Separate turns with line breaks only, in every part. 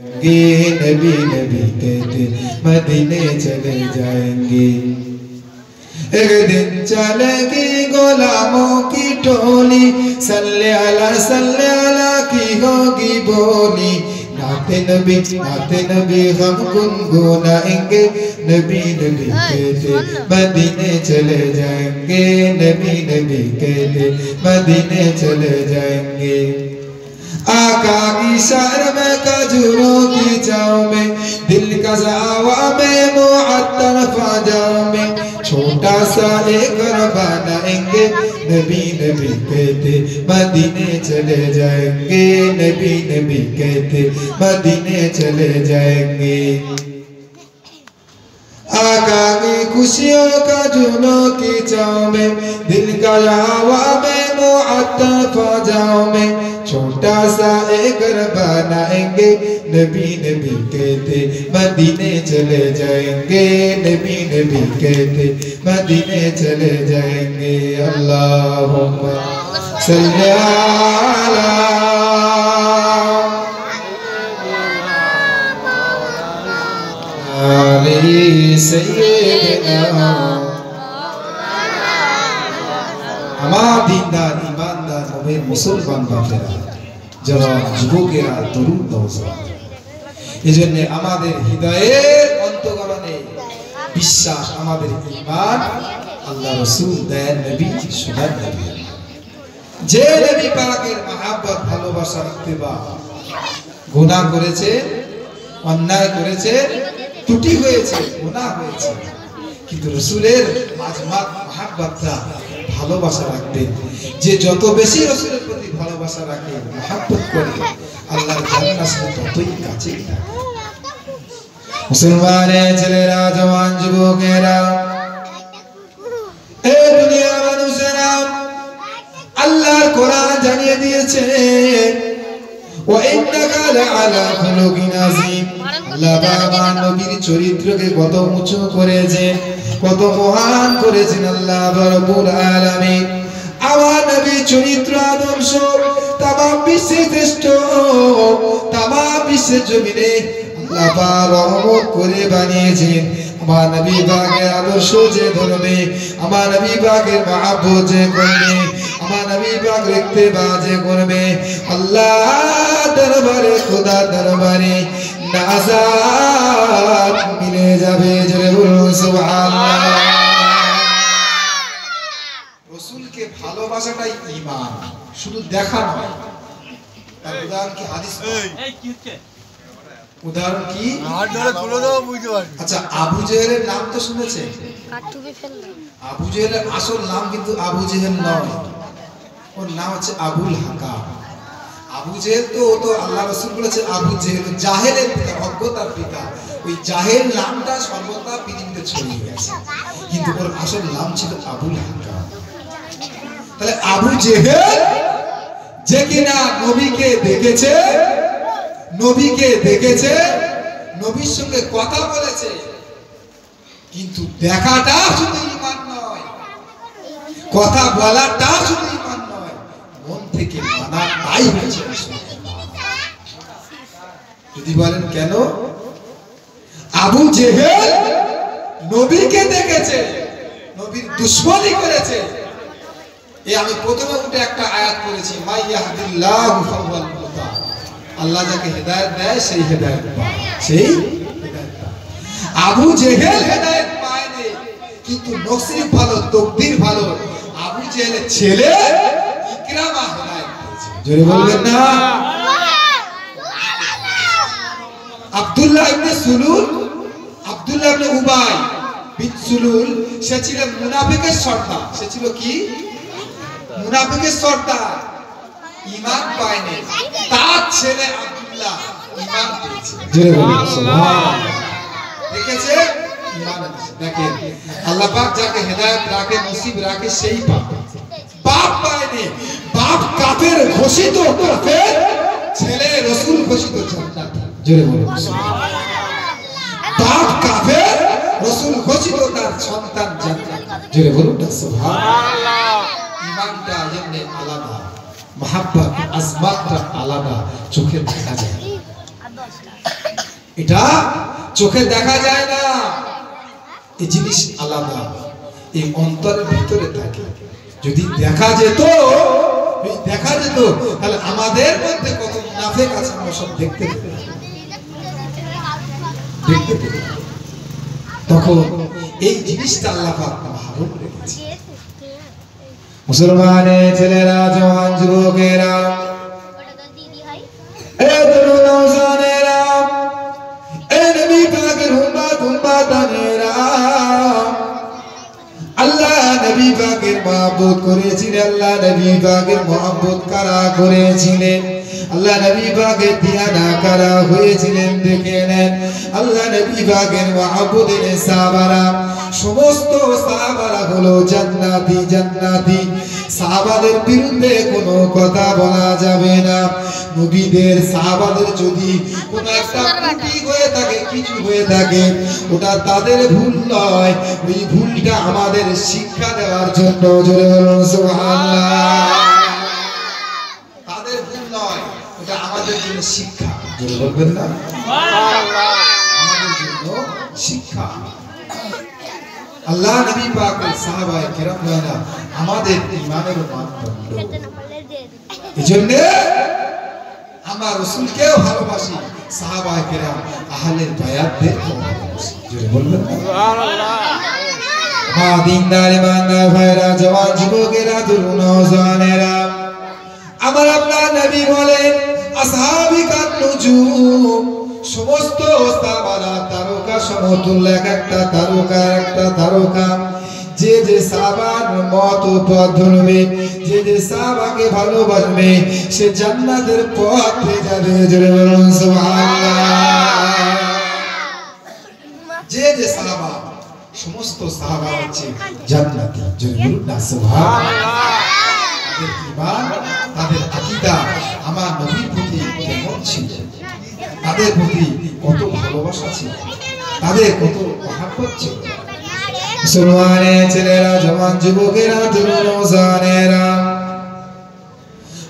नबी नबी कहते मदीने चले जाएंगे। एक दिन चलेगी गुलामों की टोली, सल्ले अला की होगी बोली। नाते नबी हम गुनगुनाएंगे, नबी नबी कहते मदीने चले जाएंगे। नबी नबी कहते मदीने चले जाएंगे। आका की शर्म खजूरों की छाँव में, दिल का सावा में मुअत्तर फाजाओं में छोटा सा एक घर बनाएंगे। नबी नबी कहते मदीने चले जाएंगे। नबी नबी कहते मदीने चले जाएंगे। आका की खुशियों का जुनों की छाँव में, दिल का हवा में मुअत्तर फाजाओं में छोटा सा एक घर बनाएंगे। नबी नबी कहते मदीने चले जाएंगे। नबी नबी कहते मदीने चले जाएंगे। अल्लाहुम्मा सल्ली अला सय्यिदना। আমার দিনদার ইমানদার মুমিন মুসলমান বাপেরা, জওয়ান যুবকেরা, তরুণ নওজওয়ান, এজন্য আমাদের হৃদয়ের অন্তঃকরণে বিশ্বাস, আমাদের ঈমান আল্লাহ রাসূল দেন নবী সুন্নাত নবী। যে নবী পাকের মহব্বত ভালোবাসা ইত্তেবা গুনাহ করেছে, অন্যায় করেছে, ত্রুটি হয়েছে, গুনাহ হয়েছে, কিন্তু রাসূলের মাজমাত মহব্বতটা ভালোবাসা রাখতেন। যে যত বেশি রাসূলের প্রতি ভালোবাসা রাখে, মহব্বত করে, আল্লাহর জান্নাত ততই কাছে থাকে। মুসলমানের ছেলেরা, জওয়ান যুবকেরা, এই দুনিয়ার মানুষেরা, আল্লাহর কোরআন জানিয়ে দিয়েছে ওয়া ইন্নাকা লাআলা খুলুকিন আযীম। আল্লাহ বাবা নবীর চরিত্রকে কত উঁচু করেছেন, কত মহান করেছেন আল্লাহ রব্বুল আলামিন। আমার নবী চরিত্র আদর্শ তামাম বিশ্বে শ্রেষ্ঠ, তামাম বিশ্বের জমিনে আল্লাহ পাক রহমত করে বানিয়েছেন। আমার নবী পাকের আদর্শ যে ধরবে, আমার নবী পাকের মহব্বত যে করবে, আমার নবী পাক ইত্তেবা যে করবে, আল্লাহ দরবারে, খোদা দরবারে নাজাত মিলে যাবে। জোরে বলুন সুবহানাল্লাহ। রাসূলকে ভালোবাসাটাই ঈমান, শুধু দেখা নয়। তার উদাহরণ কি হাদিস? এই কি হচ্ছে? উদাহরণ কি? আচ্ছা, আবু জেহেলের নাম তো শুনেছেন? আবু জেহেলের আসল নাম কিন্তু আবু জেহেল নয়, ওর নাম হচ্ছে আবুল হাকাম। আবু জেহেল তো আল্লাহ রাসূল বলেছে আবু জেহেল জাহেলের পিতা, অজ্ঞতার পিতা। ওই জাহেল নামটা সর্বদা পৃথিবীতে ছড়িয়ে গেছে, কিন্তু ওর আসল নাম ছিল আবুল হাকাম। তাহলে আবু জেহেল যে কিনা নবীকে দেখেছে, নবীর সঙ্গে কথা বলেছে, কিন্তু দেখাটা শুধু ঈমান নয়, কথা বলাটা শুধু ঈমান নয়, মন থেকে মানাটাই হচ্ছে। যদি বলেন কেন? আবু জেহেল নবীকে দেখেছে, নবীর দুশমনি করেছে। আমি প্রথমে উঠে একটা আয়াত পড়েছি, মাই ইয়াহদিল্লাহু ফাহুয়াল মুহতাদ। আল্লাহ যাকে হেদায়েত দেয় সেই হেদায়েত পায়, সেই হেদায়েত পায়। আবু জেহেল হেদায়েত পায়নি, কিন্তু নসিব ভালো, তকদির ভালো, আবু জেহেলের ছেলে ইকরামা হেদায়েত পেয়েছে। জোরে বলবেন না? আব্দুল্লাহ ইবনে সুলুল, আব্দুল্লাহ ইবনে উবাই বিন সুলুল, সে ছিল মুনাফিকের সর্দার। সে ছিল কি? মুনাফিকের সর্দার, ঈমান পায়নি। তার ছেলে আব্দুল্লাহ ঈমান পেয়েছে। জোরে বলুন সুবহানাল্লাহ। দেখেছে? ঈমান আছে। দেখেন আল্লাহ পাক যাকে হেদায়েত রাখে, নসিব রাখে, সেই পাবে। বাপ পায়নি, বাপ কাফের ঘোষিত কাফের, ছেলে রাসূল ঘোষিত জান্নাত। জোরে বলুন সুবহানাল্লাহ। বাপ কাফের, রাসূল ঘোষিত তার সন্তান জান্নাত। জোরে বলুন সুবহানাল্লাহ। ঈমানটা এমনি আলাদা, মহব্বত আজমাতটা আলাদা, চোখে দেখা যায়। এটা চোখে দেখা যায় না, এই জিনিস আলাদা, এই অন্তরের ভিতরে থাকে। যদি দেখা যেত তাহলে আমাদের মধ্যে কত মুনাফিক আছে আমরা সব দেখতে পেতাম। তখন এই জিনিসটা আল্লাহ পাক মাহরুম রেখেছে। মুসলমানের ছেলেরা, জওয়ান যুবকেরা, এ তরুণ নওজওয়ানেরা, এ নবী পাকের উম্মত-উম্মতানেরা, আল্লাহ নবী পাকের মহব্বত করেছিলেন। আল্লাহ নবী পাকের মহব্বত কারা করেছিলেন? আল্লাহ নবী পাকের দিয়ানা কারা হয়েছিলেন দেখে নেন। আল্লাহ নবী পাকের মহব্বতের সাহাবারা, সমস্ত সাহাবারা হলো জান্নাতি। জান্নাতি সাহাবাদের বিরুদ্ধে কোনো কথা বলা যাবে না। নবীদের সাহাবাদের যদি কোনো একটা ত্রুটি হয়ে থাকে, কিছু হয়ে থাকে, ওটা তাদের ভুল নয়, ওই ভুলটা আমাদের শিক্ষা দেওয়ার জন্য। জোরে বলুন সুবহানাল্লাহ। তাদের ভুল নয়, ওটা আমাদের জন্য শিক্ষা। জোরে বলবেন না? সুবহানাল্লাহ। আমাদের জন্য শিক্ষা। আল্লাহ নবী পাকের সাহাবায়ে কেরামরা আমাদের ঈমানের মানদণ্ড। এজন্য আমরা রাসূলকেও ভালোবাসি, সাহাবায়ে কেরাম আহলে বায়াতদের ভালোবাসি। জোরে বলবেন সুবহানাল্লাহ। মা দিনদার ইমানদার ভাইরা, জওয়ান যুবকেরা, তরুণ নওজওয়ানেরা, আমার আপনার নবী বলেন আসহাবিকান নুজুম, সমস্ত সাহাবারা তারকা সমতুল্য, একটা তারকা একটা তারকা। যে যে সাহাবার মত পথ ধরবে, যে যে সাহাবাকে ভালোবাসবে, সে জান্নাতের পথে যাবে। জোরে বলুন সুবহানাল্লাহ। যে যে সাহাবা, সমস্ত সাহাবা হচ্ছে জান্নাতি। জোরে বলুন না সুবহানাল্লাহ। তাদের ঈমান, তাদের আকীদা আমার নবীর প্রতি কেমন ছিল, তাদের প্রতি কত ভালোবাসা ছিল, তাদের কত মহব্বত ছিল। মুসলমানের ছেলেরা, জওয়ান যুবকেরা, তরুণ নওজওয়ানেরা,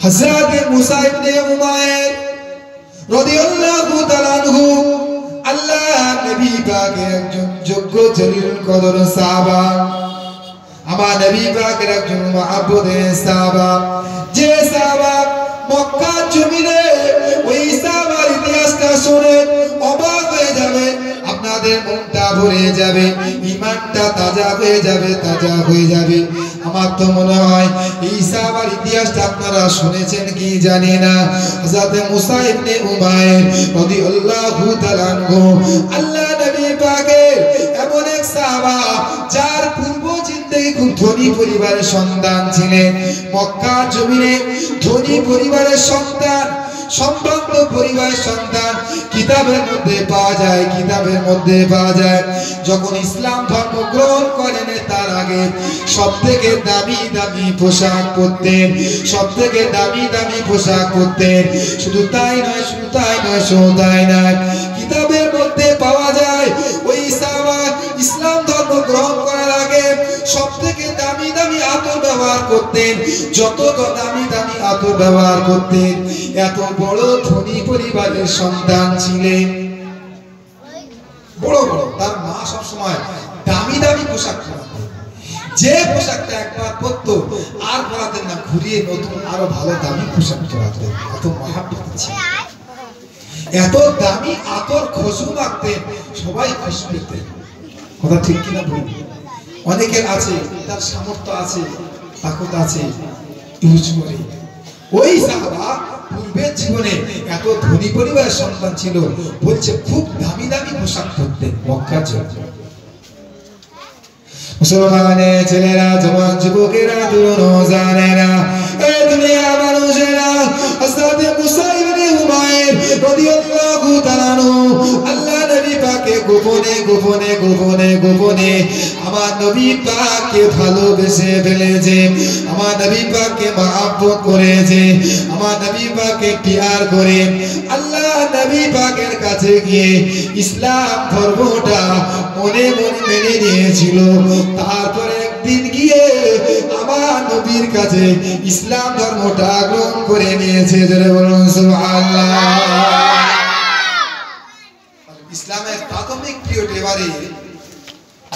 হযরত মুসা ইবনে উমাইর রাদিয়াল্লাহু তাআলা আনহু আল্লাহ নবী পাকের একজন যোগ্য জলিল কদর সাহাবা, আমার নবী পাকের একজন মহব্বতের সাহাবা। যে সাহাবা মক্কা জমিনে, ওই সাহাবার ইতিহাসটা শুনে অবাক হয়ে যাবে, আপনাদের মনটা ভরে যাবে, ঈমানটা তাজা হয়ে যাবে, তাজা হয়ে যাবে। আমার তো মনে হয় এই সাহাবার ইতিহাসটা আপনারা শুনেছেন কি জানি না। হযরত মুসা ইবনে উমাইর রাদিয়াল্লাহু তাআলা আনহু আল্লাহ নবী পাকের এমন এক সাহাবা, যার পূর্ব জিন্দেগি খুব ধনী পরিবারের সন্তান ছিলেন। মক্কা জমিনে ধনী পরিবারের সন্তান, সম্ভ্রান্ত পরিবারের সন্তান কিতাবের মধ্যে পাওয়া যায়, কিতাবের মধ্যে পাওয়া যায়। যখন ইসলাম ধর্ম গ্রহণ করেন তার আগে সবথেকে দামি দামি পোশাক পরতেন, সবথেকে দামি দামি পোশাক পরতেন। শুধু তাই নয়, শুধু তাই নয়, শুধু তাই নয়, কিতাবের মধ্যে পাওয়া যায় ওই সাহাবা ইসলাম ধর্ম গ্রহণ করার আগে সবথেকে দামি দামি আতর ব্যবহার করতেন। যত দামি দামি আতর ব্যবহার করতেন। এত বড় ধনী পরিবারের সন্তান ছিলেন, বড় বড়, তার মা সব সময় দামি দামি পোশাক পরাতেন। যে পোশাকটা একবার পরতো আর পরাতেন না, ঘুরিয়ে নতুন আরো ভালো দামি পোশাক পরাতেন। এত মহব্বত ছিল, এত দামি আতর খুশবু মাখতেন, সবাই খুশি পেতেন। কথা ঠিক কিনা বলি? অনেকের আছে, তার সামর্থ্য আছে, তাকত আছে, ইউজ করে। ওই সাহাবা পূর্বের জীবনে এত ধনী পরিবারের সন্তান ছিল, বলছে খুব দামি দামি পোশাক পরতেন মক্কার জন্য। মুসলমানের ছেলেরা, জওয়ান যুবকেরা, তরুণ নওজওয়ানেরা, এই দুনিয়ার মানুষেরা, হযরত মুসা ইবনে উমাইর রাদিয়াল্লাহু তাআলা আনহু আল্লাহ নবী পাকে গোপনে গোপনে গোপনে গোপনে আমার নবী পাককে ভালোবেসে ফেলেছে, আমার নবী পাককে মহব্বত করেছে, আমার নবী পাককে প্যার করে আল্লাহ নবী পাকের কাছে গিয়ে ইসলাম ধর্মটা মনে মনে মেনে নিয়েছিল। তারপরে একদিন গিয়ে আমার নবীর কাছে ইসলাম ধর্মটা গ্রহণ করে নিয়েছে। জোরে বলুন সুবহানাল্লাহ। ইসলামের প্রাথমিক পিরিয়ড এবারে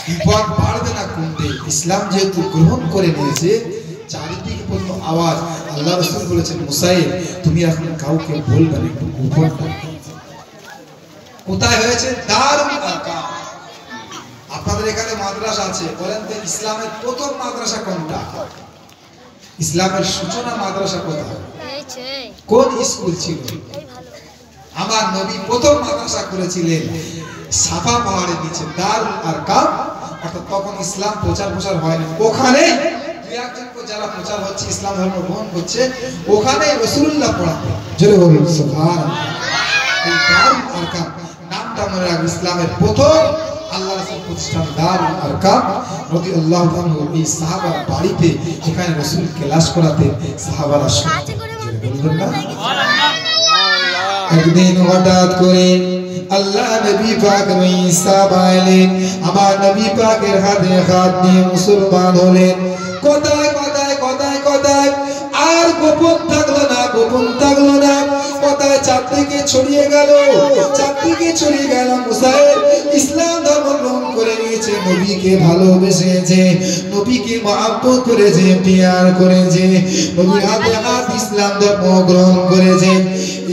বিপদ বাড়বে না কমবে। ইসলাম যেহেতু গ্রহণ করে নিয়েছে, চারিদিকে পর্যন্ত আওয়াজ। আল্লাহ রাসূল বলেছেন, মুসাইব তুমি এখন কাউকে বলবে না, একটু গোপন রাখবে। কোথায় হয়েছে? দারুল আরকাম। আপনাদের এখানে মাদ্রাসা আছে, বলেন তো ইসলামের প্রথম মাদ্রাসা কোনটা? ইসলামের সূচনা মাদ্রাসা কোথায়? কোন স্কুল ছিল? আমার নবী প্রথম মাদ্রাসা করেছিলেন সাফা পাহাড়ের নিচে, দারুল আরকাম। অর্থাৎ তখন ইসলাম প্রচার হয়নি, ওখানে দুই একজনকে যারা প্রচার হচ্ছে, ইসলাম ধর্ম গ্রহণ করছে, ওখানে রাসূলুল্লাহ পড়াতেন। জোরে বলুন সুবহানাল্লাহ। এই দারুল আরকাম নামটা মনে রাখবেন, ইসলামের প্রথম আল্লাহ রাসূল প্রতিষ্ঠান দারুল আরকাম রাদিয়াল্লাহু আনহু। এই সাহাবার বাড়িতে এখানে রাসূল ক্লাস করাতেন, সাহাবারা শুনতেন। বলবেন না? একদিন হঠাৎ করে আল্লাহ নবী পাক ঈসা বাইলেন, আমার নবী পাকের হাতে হাত নিয়ে মুসলমান হলেন। কোথায় আর গোপন থাকলো না, কোথায় চারদিকে ছড়িয়ে গেল। মুসাইব ইসলাম ধর্ম গ্রহণ করে নিয়েছে, নবীকে ভালোবেসেছে, নবীকে মহব্বত করেছে, প্যার করেছে, নবীর হাতে হাত ইসলাম ধর্ম গ্রহণ করেছে।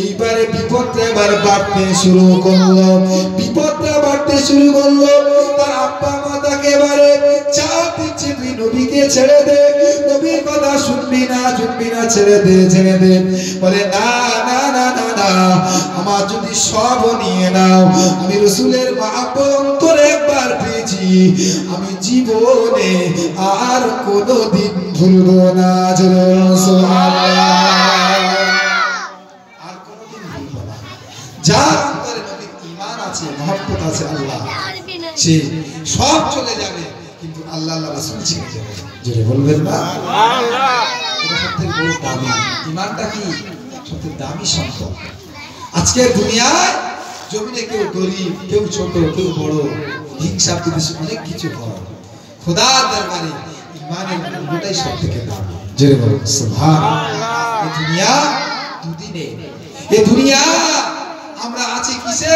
এইবারে বিপদটা বাড়তে শুরু করলো। তার আব্বা মা তাকে এবারে চাপ দিচ্ছে, তুই নবীকে ছেড়ে দে, নবীর কথা শুনবি না, ছেড়ে দে। বলে না, আমার যদি সব নিয়ে নাও, আমি রাসূলের মহব্বত অন্তরে একবার পেয়েছি, আমি জীবনে আর কোনোদিন ভুলবো না। যার অন্তরে নবীর ঈমান আছে, মহব্বত আছে, আল্লাহ সে সব চলে যাবে, কিন্তু আল্লাহ রাসূল ছেড়ে যাবে। জোরে বলবেন না? এটা সবথেকে বড় দামি। ঈমানটা কি? সবথেকে দামি সম্পদ। আজকে দুনিয়ায় জমিনে কেউ গরীব, কেউ ছোট, কেউ বড়, হিংসা বিদ্বেষ অনেক কিছু হয়, খোদার দরবারে ঈমানের মূল্যটাই সবথেকে দামি। জোরে বলুন সুবহানাল্লাহ। এই দুনিয়া দুদিনের, এই দুনিয়া আমরা আছি কিসে?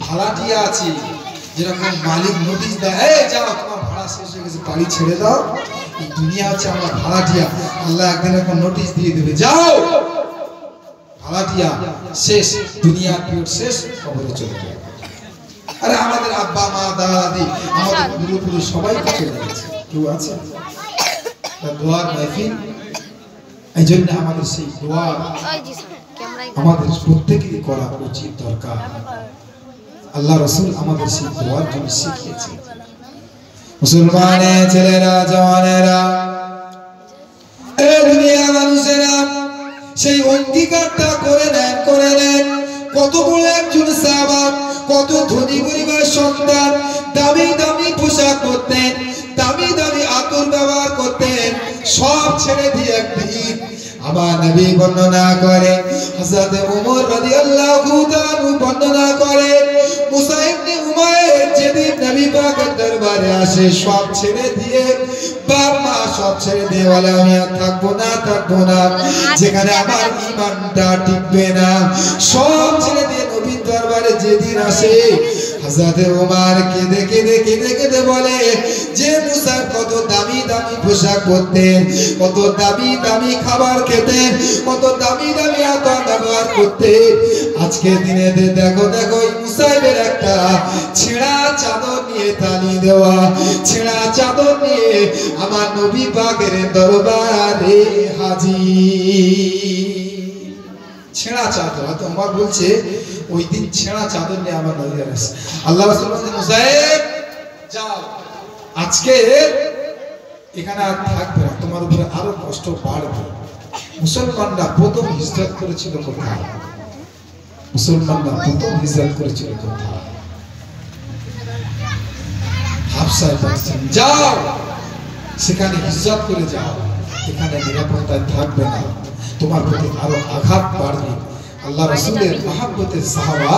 ভাড়াটিয়া আছি। যেরকম মালিক নোটিশ দেয়, এই যাও তোমার ভাড়া শেষ হয়ে গেছে, বাড়ি ছেড়ে দাও। এই দুনিয়া হচ্ছে আমরা ভাড়াটিয়া। আল্লাহ একদিন এখন নোটিশ দিয়ে দেবে, যাও ভাড়াটিয়া শেষ, দুনিয়া পিরিয়ড শেষ, কবরে চলে যাবে। আরে আমাদের আব্বা মা দাদা দাদি, আমাদের পূর্বপুরুষ সবাই তো চলে গেছে, কেউ আছে? দোয়ার মাহফিল, এই জন্য আমাদের সেই দোয়া আমাদের প্রত্যেকেরই করা উচিত, দরকার। আল্লাহ রাসূল আমাদের সেই দোয়ার জন্য শিখিয়েছেন। মুসলমানের ছেলেরা, জওয়ানেরা, এই দুনিয়ার মানুষেরা সেই অঙ্গীকারটা করে নেন। কত বড় একজন সাহাবা, কত ধনী পরিবারের সন্তান, দামি পোশাক পরতেন, দামি আতর ব্যবহার করতেন, সব ছেড়ে দিয়ে একদিন আমার নবী বর্ণনা করে, হযরত ওমর রাদিয়াল্লাহু তাআলা বর্ণনা করে, মুসা ইবনে উমাইর যেদিন নবী পাকের দরবারে আসে, সব ছেড়ে দিয়ে, বাপ মা সব ছেড়ে দিয়ে বলে, আমি আর থাকবো না, যেখানে আমার ঈমানটা টিকবে না, সব ছেড়ে দিয়ে নবীর দরবারে যেদিন আসে, হযরত ওমর কেঁদে বলে যে মুসা কত দামি পোশাক পরতেন, কত দামি খাবার খেতেন, কত দামি আতর ব্যবহার করতেন, আজকে দিনে দেখো মুসাইবের একটা ছেঁড়া চাদর নিয়ে তালি দেওয়া, ছেঁড়া চাদর নিয়ে আমার নবী পাকের দরবারে হাজির। ছেঁড়া চাদর, হয়তো আমার বলছে ওই দিন ছেঁড়া চাদর নিয়ে আমার নবী আসে। আল্লাহ রাসূল বলেন, মুসাইব যাও, আজকে এখানে আর থাকবে না, তোমার উপরে আরো কষ্ট বাড়বে। মুসলমানরা প্রথম হিজরত করেছিল কোথায়? হাবশায় বলছেন, যাও সেখানে হিজরত করে যাও, এখানে নিরাপত্তায় থাকবে না, তোমার প্রতি আরো আঘাত বাড়বে। আল্লাহ রাসূলের মহব্বতের সাহাবা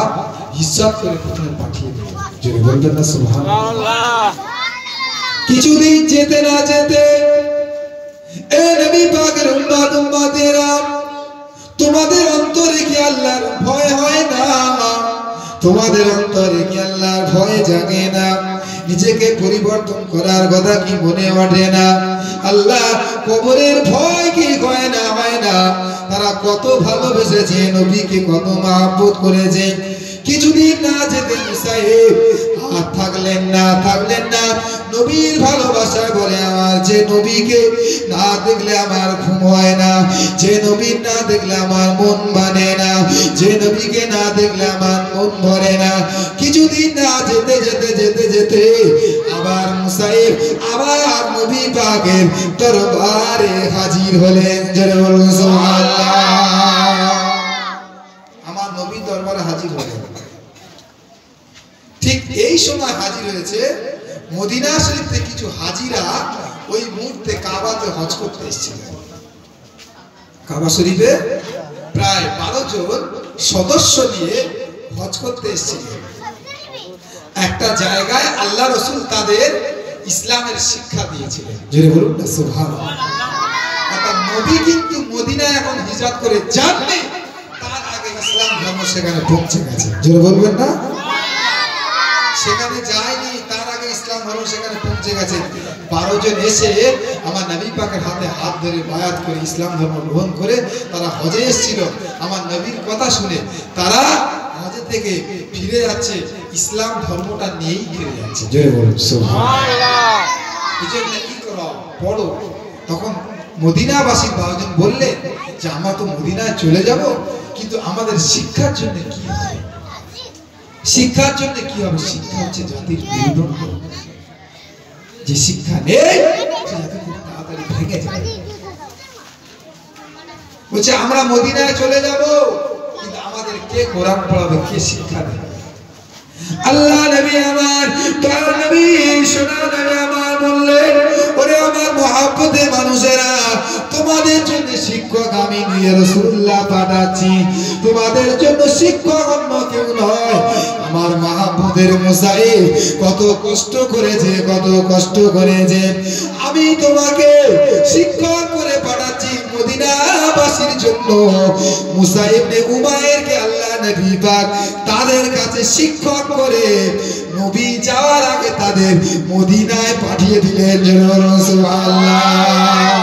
হিজরত করে প্রথমে পাঠিয়ে দিলেন। যদি বলবেন না সুবহানাল্লাহ। কিছুদিন যেতে না যেতে, এ নবী পাকের উম্মতেরা, তোমাদের অন্তরে কি আল্লাহর ভয় হয় না? তোমাদের অন্তরে কি আল্লাহর ভয় জাগে না? নিজেকে পরিবর্তন করার কথা কি মনে ওঠে না? আল্লাহ কবরের ভয় কি হয় না? তারা কত ভালোবেসেছে নবীকে, কত মহব্বত করেছে। কিছুদিন না যেতে মুসাইব আর থাকলেন না নবীর ভালোবাসায় বলে, আমার যে নবীকে না দেখলে আমার ঘুম হয় না, যে নবীর না দেখলে আমার মন মানে না, যে নবীকে না দেখলে আমার মন ভরে না। কিছুদিন না যেতে আবার মুসাইব আবার নবী পাকের দরবারে হাজির হলেন। জোরে বলুন সুবহানাল্লাহ। আমার নবী দরবারে হাজির হলেন। ঠিক এই সময় হাজির হয়েছে মদিনা শরীফ থেকে কিছু হাজিরা ওই মুহূর্তে কাবাতে হজ করতে এসেছিলেন। কাবা শরীফে প্রায় 12 জন সদস্য নিয়ে হজ করতে এসেছিলেন। একটা জায়গায় আল্লাহ রাসূল তাদের ইসলামের শিক্ষা দিয়েছিলেন। জোরে বলুন না সুবহানাল্লাহ। অর্থাৎ নবী কিন্তু মদিনায় এখন হিজরত করে যাননি, তার আগে ইসলাম ধর্ম সেখানে পৌঁছে গেছে। জোরে বলবেন না? সেখানে যায়নি, তার আগে ইসলাম ধর্ম সেখানে পৌঁছে গেছে। 12 জন এসে আমার নবী পাকের হাতে হাত ধরে বায়াত করে ইসলাম ধর্ম গ্রহণ করে তারা হজে এসেছিল। আমার নবীর কথা শুনে তারা হজে থেকে ফিরে যাচ্ছে, ইসলাম ধর্মটা নিয়েই ফিরে যাচ্ছে। জয় বলুন সুবহানাল্লাহ। এজন্য কি করো পড়ো। তখন মদিনাবাসী 12 জন বললেন যে আমরা তো মদিনায় চলে যাব, কিন্তু আমাদের শিক্ষার জন্য কি হবে? শিক্ষার জন্য কি হবে? শিক্ষা হচ্ছে জাতির মেরুদণ্ড। যে শিক্ষা নেই সে জাতি খুব তাড়াতাড়ি ভেঙে যাবে। বলছে আমরা মদিনায় চলে যাব, কিন্তু আমাদের কে কোরআন পড়াবে, কে শিক্ষা দেবে? আল্লাহ নবী আমার, তার নবী সোনা নবী আমার বললেন, ওরে আমার মহব্বতের মানুষেরা, তোমাদের জন্য শিক্ষক আমি নিয়ে রাসূলুল্লাহ পাঠাচ্ছি। তোমাদের জন্য শিক্ষক অন্য কেউ নয়, আমার মহব্বতের মুসাইব কত কষ্ট করেছে। আমি তোমাকে শিক্ষক করে পাঠাচ্ছি মদিনাবাসীর জন্য। মুসা ইবনে উমাইরকে আল্লাহ নবী পাক তাদের কাছে শিক্ষক করে নবী যাওয়ার আগে তাদের মদিনায় পাঠিয়ে দিলেন। সুবহানাল্লাহ।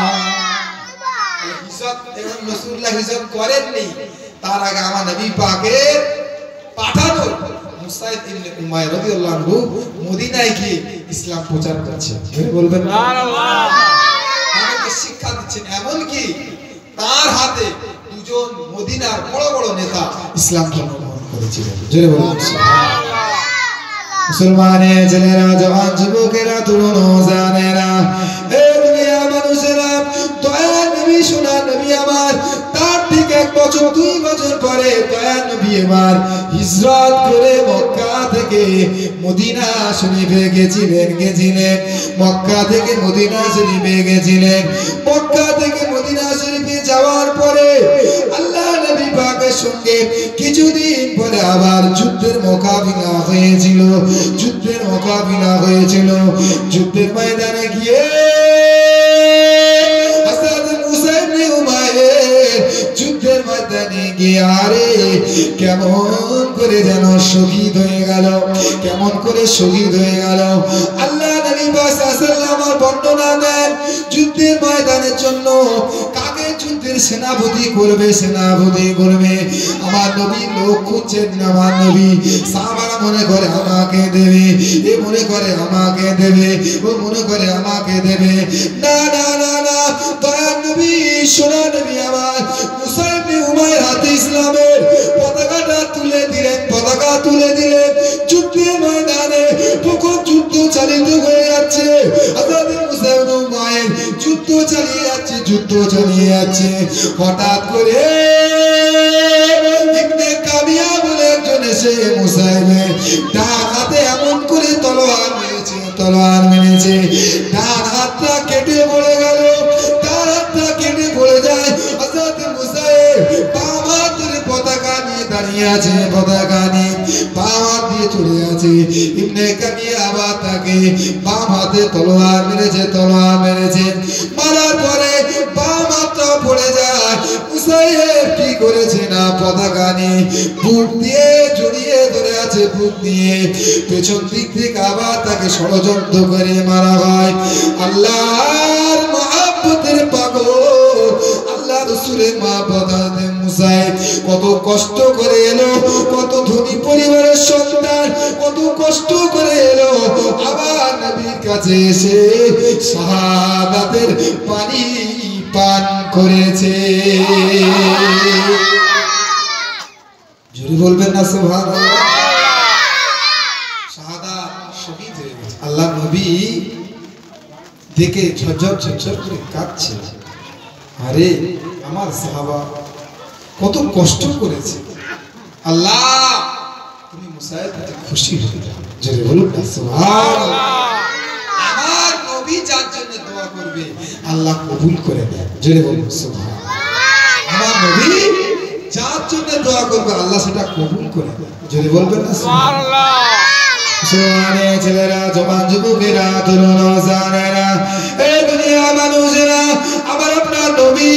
রাসূলুল্লাহ হিজরত করেননি, তার আগে আমার নবী পাকের পাঠানো মুসা ইবনে উমাইর রাদিয়াল্লাহু আনহু মদিনায় গিয়ে ইসলাম প্রচার করছেন। বলবেন সুবহানাল্লাহ। তাদেরকে শিক্ষা দিচ্ছেন, এমন কি তার হাতে 2 জন মদিনার বড় বড় নেতা ইসলাম ধর্ম গ্রহণ করেছিলেন। জোরে বলুন সুবহানাল্লাহ। মুসলমানের ছেলেরা, জওয়ান যুবকেরা, তরুণ জানেরা, এই দুনিয়া মানুষেরা, দয়ার নবী সোনা নবী আমার, তার ঠিক 1 বছর 2 বছর পরে দয়ার নবী আমার হিজরত করে মক্কা থেকে মদিনা শরীফে গেছিলেন। মক্কা থেকে মদিনা শরীফে গেছিলেন। মক্কা থেকে মদিনা শরীফে যাওয়ার পরে আল্লাহ নবী পাকের সঙ্গে কিছুদিন পরে আবার যুদ্ধের মোকাবিলা হয়েছিল। যুদ্ধের ময়দানে গিয়ে যুদ্ধের ময়দানে গিয়ে আরে কেমন করে যেন শহীদ হয়ে গেল। আল্লাহ নবী সাল্লাল্লাহু আলাইহি বর্ণনা দেন, যুদ্ধের ময়দানের জন্য কাকে যুদ্ধের সেনাপতি করবে। আমার নবী লোক খুঁজছেন, আমার নবী সাহাবারা মনে করে আমাকে দেবে, এ মনে করে আমাকে দেবে, ও মনে করে আমাকে দেবে। না, দয়ার নবী সোনা নবী আমার মুসা ইবনে উমাইর হাতে ইসলামের পতাকা তুলে দিলেন। যুদ্ধের ময়দানে প্রখর যুদ্ধ চালিত হয়ে যাচ্ছে। হযরত মুসা ইবনে উমাইর যুদ্ধ চালিয়ে যাচ্ছে। হঠাৎ করে ইবনে কামিয়া বলে একজন এসে মুসা ইবনে ডান হাতে এমন করে তলোয়ার মেরেছে, ডান হাতটা কেটে পড়ে গেল। হযরত মুসা বাম হাত ধরে পতাকা নিয়ে দাঁড়িয়ে আছে, বাম হাত দিয়ে চলে আছে। ইবনে কামিয়া আবার তাকে বাম হাতে তলোয়ার মেরেছে। মারার পরে বাম হাতটা পড়ে যায়। মুসা কি করেছে না, পতাকা নিয়ে বুক দিয়ে জড়িয়ে ধরে আছে কাছে ভূত নিয়ে পেছন দিক থেকে আবার তাকে ষড়যন্ত্র করে মারা হয়। আল্লাহর মহব্বতের পাগল আল্লাহ রাসূলের মহব্বত হযরত মুসা কত কষ্ট করে এলো, কত ধনী পরিবারের সন্তান, কত কষ্ট করে এলো, আবার নবীর কাছে এসে শাহাদাতের পানি পান করেছে। জোরে বলবেন না সুবহানাল্লাহ। শাহাদাত শহীদ হয়ে গেছে। আল্লাহ নবী দেখে ঝরঝর ঝরঝর করে কাঁদছে। আরে আমার সাহাবা কত কষ্ট করেছে, আল্লাহ তুমি মুসায়ের প্রতি খুশি হয়ে যাও। জোরে বলুন না সুবহানাল্লাহ। আমার নবী যার জন্য দোয়া করবে আল্লাহ কবুল করে দেন। জোরে বলুন সুবহানাল্লাহ। আমার নবী যার জন্য দোয়া করবে আল্লাহ সেটা কবুল করে দেন। জোরে বলবেন না সুবহানাল্লাহ। সোয়ানে ছেলেরা, জওয়ান যুবকেরা, তরুণ জানেরা, এই দুনিয়া মানুষেরা, আমার আপনার নবী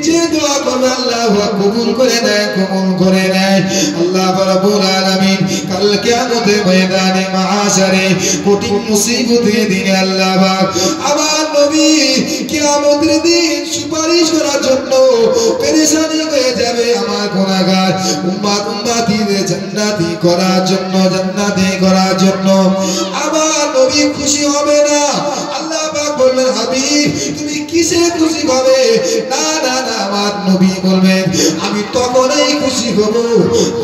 যে দোয়া করবে আল্লাহ কবুল করে নেয়, কবুল করে নেয়। আল্লাহ রাব্বুল আলামিন কাল কিয়ামতের ময়দানে মাহশারে কঠিন মুসিবতের দিনে আল্লাহ পাক আমার নবী কিয়ামতের দিন সুপারিশ করার জন্য পেরেশানি হয়ে যাবে। আমার গুনাহগার উম্মতিদের জান্নাতি করার জন্য, জান্নাতি করার জন্য আমার নবী খুশি হবে না। আল্লাহ পাক বলবেন হাবিব তুমি কিসে খুশি হবে? না না না, আমার নবী বলবেন আমি তখনই খুশি হব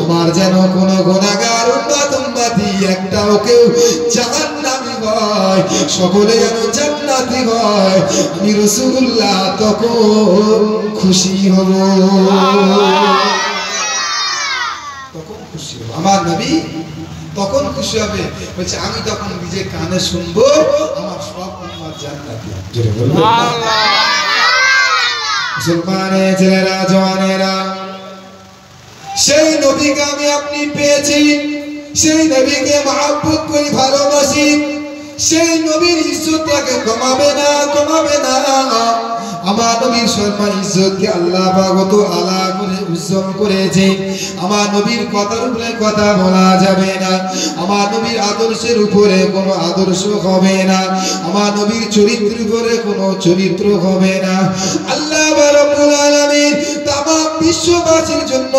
আমার যেন কোন গুনাহগার উম্মতি একটাও কেউ জাহান্নামী হয়, সকলে যেন জান্নাতি হয়, আমি রাসূলুল্লাহ তখন খুশি হব। তখন খুশি হব আমার নবী, তখন খুশি হবে। বলছে আমি তখন নিজে কানে শুনবো আমার সব উম্মত জান্নাতি। জোরে বলুন আল্লাহ। মুসলমানের ছেলেরা, জওয়ানেরা, সেই নবীকে আমি আপনি পেয়েছি, সেই নবীকে মহব্বত করি, ভালোবাসি, সেই নবীর ইজ্জতটাকে কমাবে না, কমাবে না। আমার নবীর সম্মান ইজ্জতকে আল্লাহ পাক কত আলা করে উজ্জ্বল করেছে। আমার নবীর কথার উপরে কথা বলা যাবে না, আমার নবীর আদর্শের উপরে কোনো আদর্শ হবে না, আমার নবীর চরিত্রের উপরে কোনো চরিত্র হবে না। আল্লাহ রাব্বুল আলামিন তামাম বিশ্ববাসীর জন্য,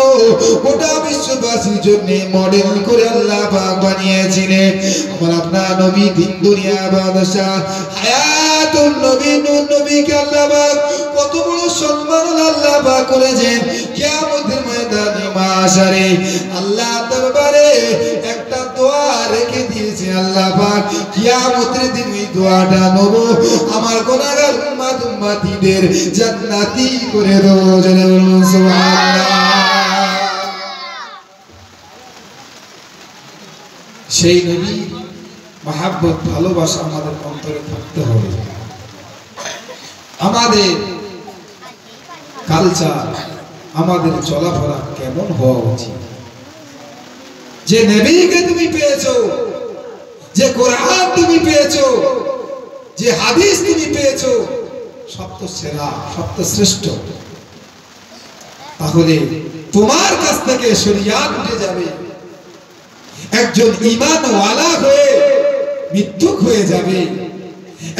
গোটা বিশ্ববাসীর জন্য মডেল করে আল্লাহ পাক বানিয়েছিলেন আমার আপনার নবী। দিন দুনিয়া বাদশা হায়াতুন নবী, নূর নবীকে আল্লাহ পাক কত বড় সম্মান আল্লাহ পাক করেছেন। কিয়ামতের ময়দানে মাশারে আল্লাহ দরবারে একটা দোয়া রেখে দিয়েছে আল্লাহ পাক, কিয়ামতের দিন ওই দোয়াটা নেব, আমার গুনাহগার উম্মতিদের জান্নাতি করে দেব। জোরে বলুন সুবহানাল্লাহ। সেই নবী মহব্বত, ভালোবাসা আমাদের অন্তরে থাকতে হবে। আমাদের কালচার, আমাদের চলাফেরা কেমন হওয়া উচিত? যে নবীকে তুমি পেয়েছো, যে কোরআন তুমি পেয়েছো, যে হাদিস তুমি পেয়েছো, সব তো সেরা, সব তো শ্রেষ্ঠ। তাহলে তোমার কাছ থেকে শরিয়াত উঠে যাবে, একজন ঈমানওয়ালা হয়ে মৃত্যুক হয়ে যাবে,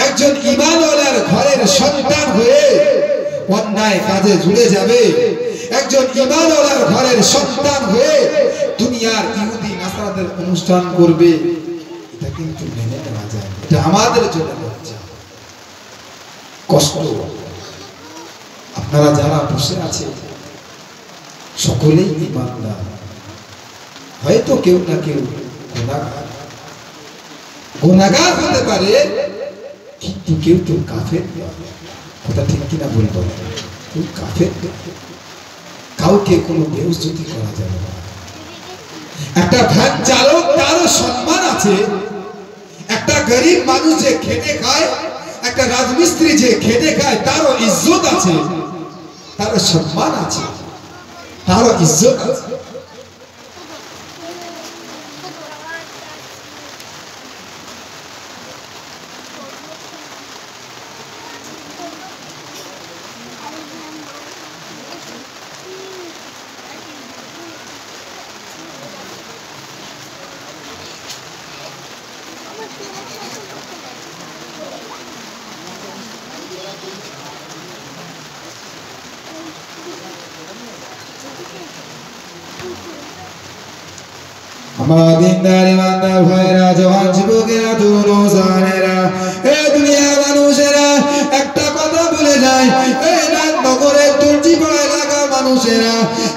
একজন ঈমানওয়ালার ঘরের সন্তান হয়ে অন্যায় কাজে জুড়ে যাবে, একজন ঈমানওয়ালার ঘরের সন্তান হয়ে দুনিয়ার ইহুদি নাসারাদের অনুষ্ঠান করবে। এটা কিন্তু মেনে নেওয়া যায়, এটা আমাদের জন্য লজ্জা, কষ্ট। আপনারা যারা বসে আছে সকলেই ঈমানদার, হয়তো কেউ না কেউ গুনাহগার, গুনাহগার হতে পারে, কিন্তু কেউ তো কাফের। কথা ঠিক কিনা বলবো? কেউ কাফের, কাউকে কোনো বেইজ্জতি করা যাবে না। একটা ভ্যান চালক তারও সম্মান আছে, একটা গরিব মানুষ যে খেটে খায়, একটা রাজমিস্ত্রি যে খেটে খায় তারও ইজ্জত আছে, তারও সম্মান আছে, তারও ইজ্জত আছে।
আমার দিনদার ইমানদার ভাইরা, জওয়ান যুবকেরা, তরুণ ও জানেরা, এই দুনিয়ার মানুষেরা একটা কথা বলে যায়, এই নগরের দর্জিপাড়া এলাকার মানুষেরা,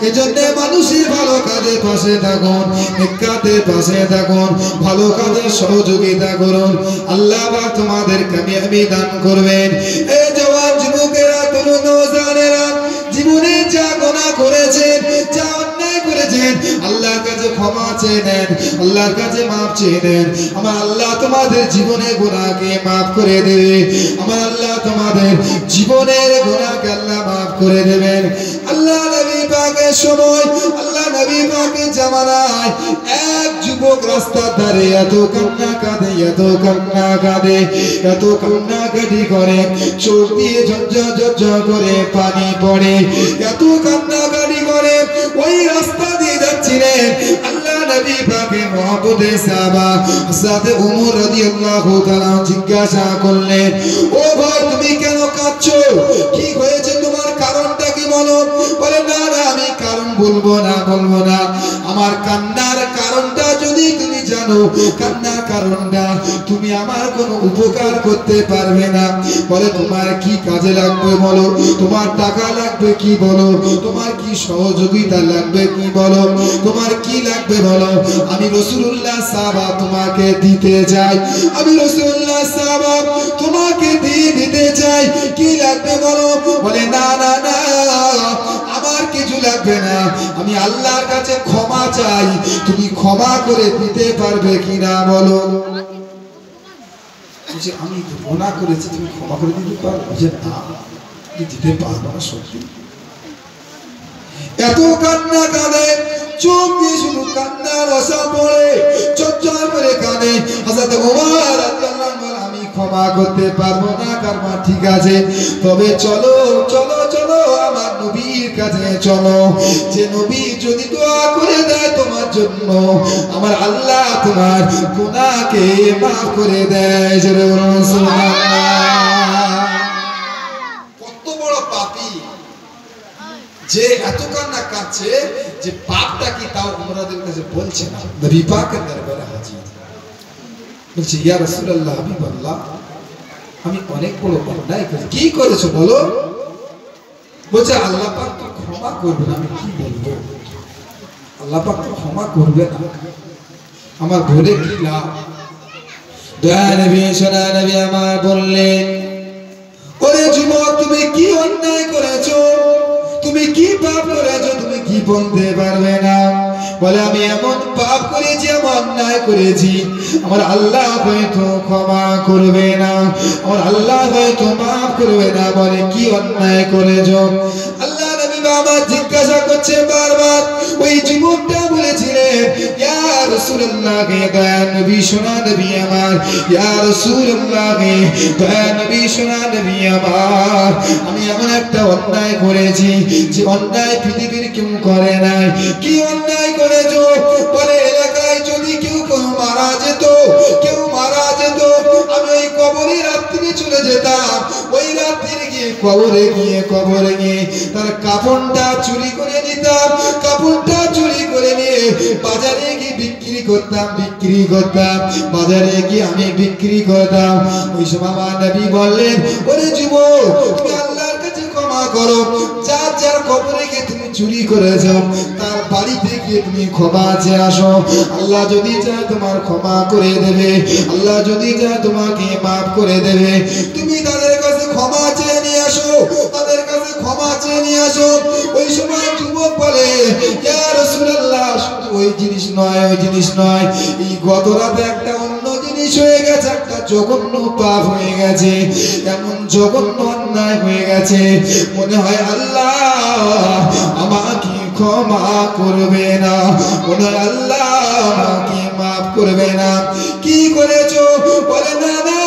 এজন্য মানুষের ভালো কাজের পাশে থাকুন, নেককাতের পাশে থাকুন, ভালো কাজের সহযোগিতা করুন, আল্লাহ পাক তোমাদের কামিয়াবি দান করবেন। এই জওয়ান যুবকেরা, তরুণ ও জানেরা, জীবনে যা গুনাহ করেছেন, যা অন্যায় করেছেন, আল্লাহর কাছে ক্ষমা চেয়ে নেন, আল্লাহর কাছে মাফ চেয়ে নেন। আমার আল্লাহ তোমাদের জীবনের গুনাহকে মাফ করে দেবে, আমার আল্লাহ তোমাদের জীবনের গুনাহকে আল্লাহ মাফ করে দেবেন। আল্লাহ নবী পাকের সময়, আল্লাহ নবী পাকের জামানায় এক যুবক রাস্তার ধারে এত কান্না কাঁদে, এত কান্না কাঁদে, এত কান্নাকাটি করে, চোখ দিয়ে ঝরঝর ঝরঝর করে পানি পড়ে, এত কান্নাকাটি করে। ওই রাস্তা দিয়ে যাচ্ছিলেন, আল্লাহ নবী পাকের মহব্বতের সাহাবা হযরত ওমর রাদিয়াল্লাহু তাআলা জিজ্ঞাসা করলেন, ও ভাই তুমি কেন কাঁদছো, কি হয়েছে তোমার, কারণটা কি বলো? বলে না না, আমি কারণ বলবো না, বলবো না। আমার কান্নার কারণটা যদি তুমি জানো, কান্নার কারণটা তুমি আমার কোনো উপকার করতে পারবে না। বলে তোমার কি কাজে লাগবে বলো, তোমার টাকা লাগবে কি বলো, তোমার কি সহযোগিতা লাগবে কি বলো, তোমার কি লাগবে বলো, আমি রাসূলুল্লাহ সাহাবা তোমাকে দিতে চাই, আমি রাসূলুল্লাহ সাহাবা তোমাকে দিয়ে দিতে চাই, কি লাগবে বলো? বলে না না না, আমার কিছু লাগবে না, আমি আল্লাহর কাছে ক্ষমা চাই, তুমি ক্ষমা করে দিতে পারবে কিনা বলো? যে আমি গুনাহ করেছি, তুমি ক্ষমা করে দিতে পারবে? যে না, আমি দিতে পারবো না সত্যি। এত কান্না কাঁদে, চোখ দিয়ে শুধু কান্নার রসা পড়ে, চঞ্চল করে কাঁদে। হযরত ওমর রাদিয়াল্লাহু আনহু, আমি ক্ষমা করতে পারবো না, কারণ ঠিক আছে, তবে চলো চলো চলো আমার নবীর কাছে চলো, যে নবী যদি দোয়া করে দেয় তোমার জন্য, আমার আল্লাহ তোমার গুনাহকে মাফ করে দেয়। জোরে বলুন সুবহানাল্লাহ। কত বড় পাপী যে এত কান্না কাঁদছে, যে পাপটা কি তাও ওমরের কাছে বলছে না, নবী পাকের দরবারে হাজির বলছে, ইয়া রাসূলুল্লাহ, হাবিবাল্লাহ, আমি অনেক বড় অন্যায় করেছি। কি করেছো বলো? বলছে আল্লাহ পাক তো ক্ষমা করবে না। আমি কি বলবো, আল্লাহ পাক তো ক্ষমা করবে না, আমার বলে কি লাভ? দয়া নবী, সোনা নবী আমার বললেন, ওরে যুবক, তুমি কি অন্যায় করেছো, তুমি কি পাপ করেছো, তুমি কি বলতে পারবে না? বলে আমি এমন পাপ করেছি, এমন অন্যায় করেছি, আমার আল্লাহ হয়তো ক্ষমা করবে না, আমার আল্লাহ হয়তো মাফ করবে না। বলে কি অন্যায় করেছো? আল্লাহ নবী আমার জিজ্ঞাসা করছে বারবার। ওই যুবকটা বলেছিলেন, ইয়া রাসূলুল্লাহ, দয়া নবী, সোনা নবী আমার, ইয়া রাসূলুল্লাহ, দয়া নবী, সোনা নবী আমার, আমি এমন একটা অন্যায় করেছি যে অন্যায় পৃথিবীর কেউ করে নাই। কি অন্যায় করেছো? বলে এলাকায় যদি কেউ মারা যেত, কেউ মারা যেত, আমি ওই কবরে রাত্রি চলে যেতাম, ওই রাত্রি গিয়ে কবরে গিয়ে তার কাফনটা চুরি করে নিতাম, কাফনটা চুরি করে নিয়ে বাজারে গিয়ে বিক্রি করতাম, বাজারে গিয়ে আমি বিক্রি করতাম। ওই সময় আমার নবী বললেন, ওরে যুবক, তুমি আল্লাহর কাছে ক্ষমা করো, যার যার কবরে গিয়ে তুমি চুরি করেছো তার বাড়িতে গিয়ে তুমি ক্ষমা চেয়ে আসো, আল্লাহ যদি চায় তোমার ক্ষমা করে দেবে, আল্লাহ যদি চায় তোমাকে মাফ করে দেবে। তুমি তাদের কাছে ক্ষমা চেয়ে নিয়ে আসো, তাদের কাছে ক্ষমা চেয়ে নিয়ে আসো। ওই সময় যুবক বলে, ইয়া রাসূলুল্লাহ, শুধু ওই জিনিস নয়, এই গত রাতে একটা অন্য জিনিস হয়ে গেছে, একটা জঘন্য পাপ হয়ে গেছে, এমন জঘন্য অন্যায় হয়ে গেছে, মনে হয় আল্লাহ আমাকে ক্ষমা করবে না, মনে হয় আল্লাহ আমাকে মাফ করবে না। কি করেছো? বলে না না,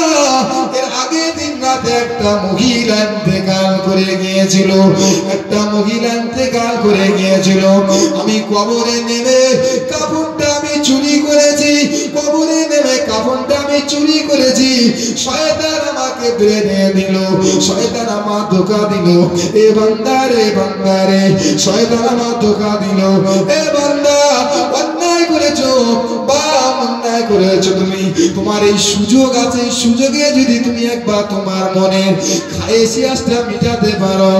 এর আগে দিন রাতে একটা মহিলা ইন্তেকাল করে গিয়েছিল, আমি কবরে নেমে কাফনটা আমি চুরি করেছি, শয়তান আমাকে বেঁধে দিল, শয়তান আমার ধোঁকা দিল, এ বান্দারে শয়তান আমার ধোঁকা দিল, এ বান্দা অন্যায় করেছো, করেছো তুমি, তোমার এই সুযোগ আছে, এই সুযোগে যদি তুমি একবার তোমার মনের খায়েশিয়াসটা মিটাতে পারো,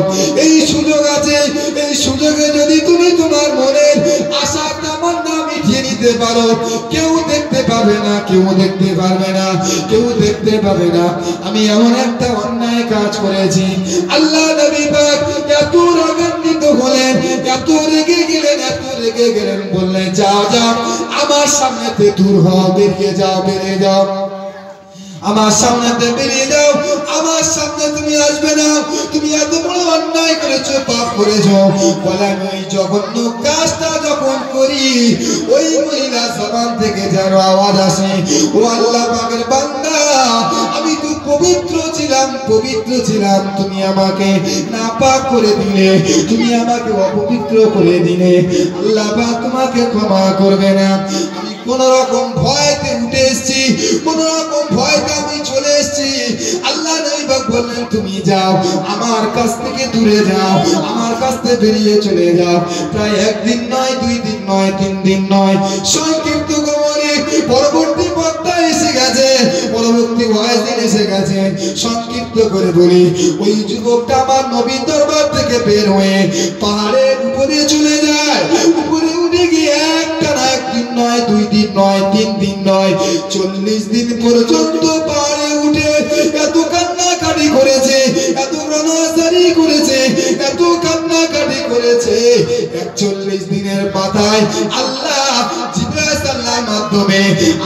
এই সুযোগ আছে, এই সুযোগে যদি তুমি তোমার মনের আশা তামান্না মিটিয়ে নিতে পারো, কেউ দেখতে পাবে না, কেউ দেখতে পারবে না, কেউ দেখতে পাবে না আমি এমন একটা অন্যায় কাজ করেছি। আল্লাহ নবী পাক এত রাগান্বিত হলেন, এত রেগে গেলেন, এত রেগে গেলেন, বললেন যাও যাও আমার সামনেতে দূর হও, বেরিয়ে যাও, বেরিয়ে যাও, আমার সামনেতে বেরিয়ে যাও, আমার সামনে তুমি আসবে না, তুমি এত বড় অন্যায় করেছো, পাপ করেছো। বলে আমি ওই জঘন্য কাজটা যখন করি, ওই মহিলা জবান থেকে যেন আওয়াজ আসে, ও আল্লাহ পাকের বান্দা, আমি তো পবিত্র ছিলাম, পবিত্র ছিলাম, তুমি আমাকে নাপাক করে দিলে, তুমি আমাকে অপবিত্র করে দিলে, আল্লাহ পাক তোমাকে ক্ষমা করবে না। আমি কোন রকম ভয়তে উঠে এসেছি, কোন রকম ভয়তে আমি চলে এসেছি। আল্লাহ নবী পাক বললেন তুমি যাও, আমার কাছ থেকে দূরে যাও, আমার কাছ থেকে বেরিয়ে চলে যাও। প্রায় একদিন নয়, 2 দিন নয়, 3 দিন নয়, সংক্ষিপ্ত খবরে পরবর্তী পর্দা এসে গেছে, পরবর্তী ওয়াজ এসে গেছে। সংক্ষিপ্ত করে বলি, ওই যুবকটা আমার নবীর দরবার থেকে বের হয়ে পাহাড়ের উপরে চলে যায়। উপরে উঠে গিয়ে একটা না, 1 দিন নয়, 2 দিন নয়, 3 দিন নয়, 40 দিন পর্যন্ত পাহাড়ে উঠে এত কান্নাকাটি করেছে, এত রণাসারি করেছে, এত কান্নাকাটি করেছে। 41 দিনের মাথায় আল্লাহ জিবরাইল আল্লাহর মাধ্যমে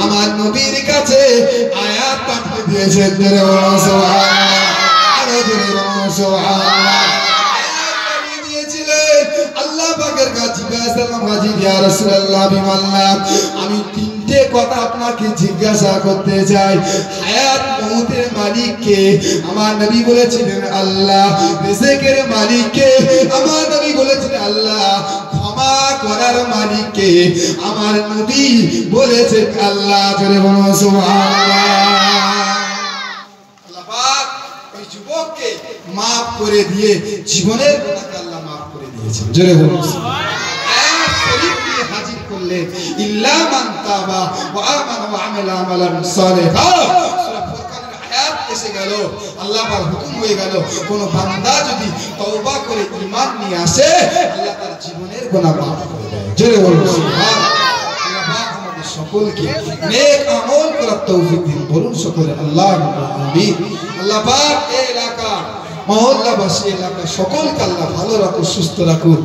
আমার নবীর কাছে আয়াত পাঠিয়ে দিয়েছেন, জোরে বলো সুবহানাল্লাহ, আরো জোরে বলো সুবহানাল্লাহ। আল্লাহ পাকের কাছে জিজ্ঞাসা হাজি ইয়া রাসূলুল্লাহ বিমাল্লাহ, আমি 3টে কথা আপনাকে জিজ্ঞাসা করতে চাই। হায়াত মউতের মালিক কে? আমার নবী বলেছিলেন আল্লাহ। রিজিকের মালিক কে? আমার নবী বলেছিলেন আল্লাহ। ক্ষমা করার মালিক কে? আমার নবী বলেছেন আল্লাহ। জোরে বলুন সুবহানাল্লাহ। আল্লাহ পাক ওই যুবককে maaf করে দিয়ে জীবনের গুনাহকে আল্লাহ maaf করে দিয়েছেন। জোরে বলুন আয়াত শরীফ দিয়ে হাজির করলে ইল্লা মান তাবা ওয়া আমানা ওয়া আমিলা আমালান সালিহা, সূরা ফুরকানের আয়াত এসে গেল, আল্লাহ পাক হুকুম হয়ে গেল, কোন বান্দা যদি তওবা করে ঈমান নিয়ে আসে, আল্লাহ তার জীবনের গুনাহ maaf করে দেয়। জোরে বলুন সুবহানাল্লাহ। আল্লাহ পাক আমাদের সকলকে নেক আমল করার তৌফিক দিন। বলুন সকলে আল্লাহুম্মা আমিন। আল্লাহ পাক এই এলাকা মহল্লাবাসী এলাকা সকলকে আল্লাহ ভালো রাখুন, সুস্থ রাখুন।